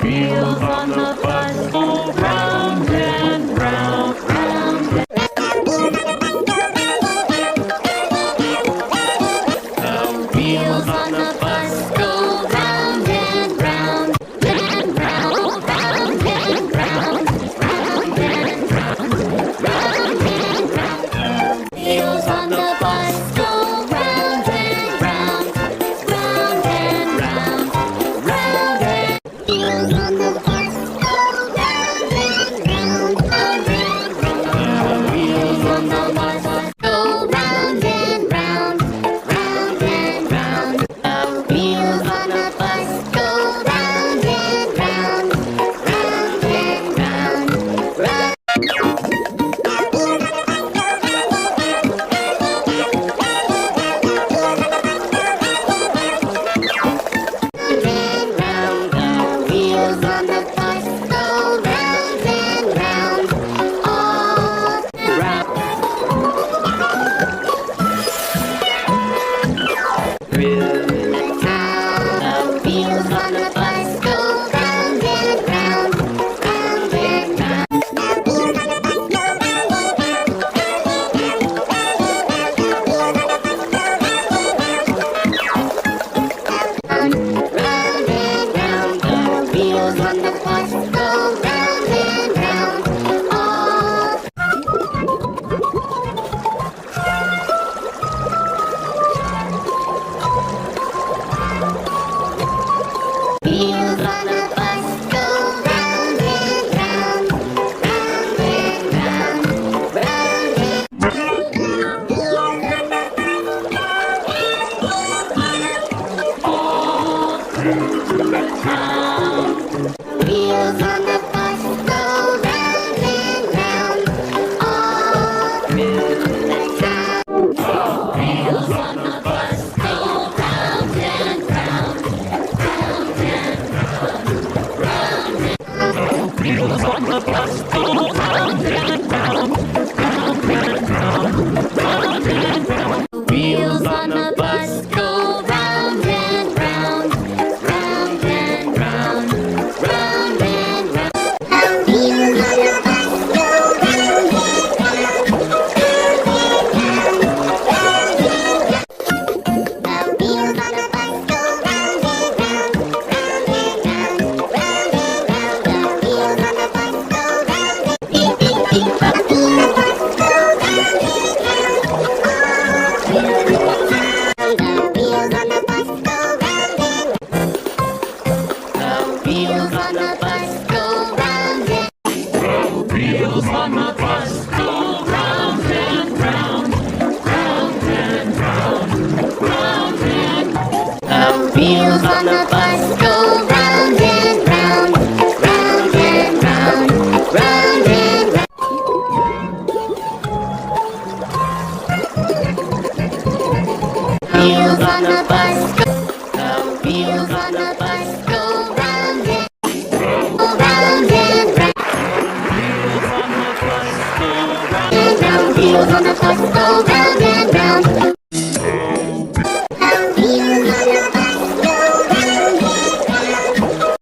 Wheels on the bus go round and round, round and the wheels on the bus go round and round, and round, round and round, round and round, round and round. Wheels on the bus go round and round, round and round, round and wheels on the bus go round and round, round and round. Wheels on the bus go round and round, round and round. Wheels on the bus go round and round, round and round, round. Wheels on the bus go round and round, all around. Through the town, the wheels on the bus go round and round, round and round. Round and round, the wheels on the bus go round and round, all wheels on the bus go round and round, round and round, round and wheels on the bus go round and round, all through the town. Wheels on the bus go round and round, round and round, round and wheels on the bus go round and round, round and round, round and round. Wheels on the bus go round and round, round and round, round and round. Wheels on the bus go round and round, the wheels on the bus go round and round, round and round, round and round. The wheels on the bus go round and the wheels on the bus go round and round, all through the town. The wheels on the bus go round and the wheels on the bus go round and the wheels on the bus go round and round, round and round, round and the wheels on the bus go round and round, round and round, round and round. Wheels on the bus go, the wheels on the bus go round and round and round. Wheels on the bus go round and round. Wheels on the bus go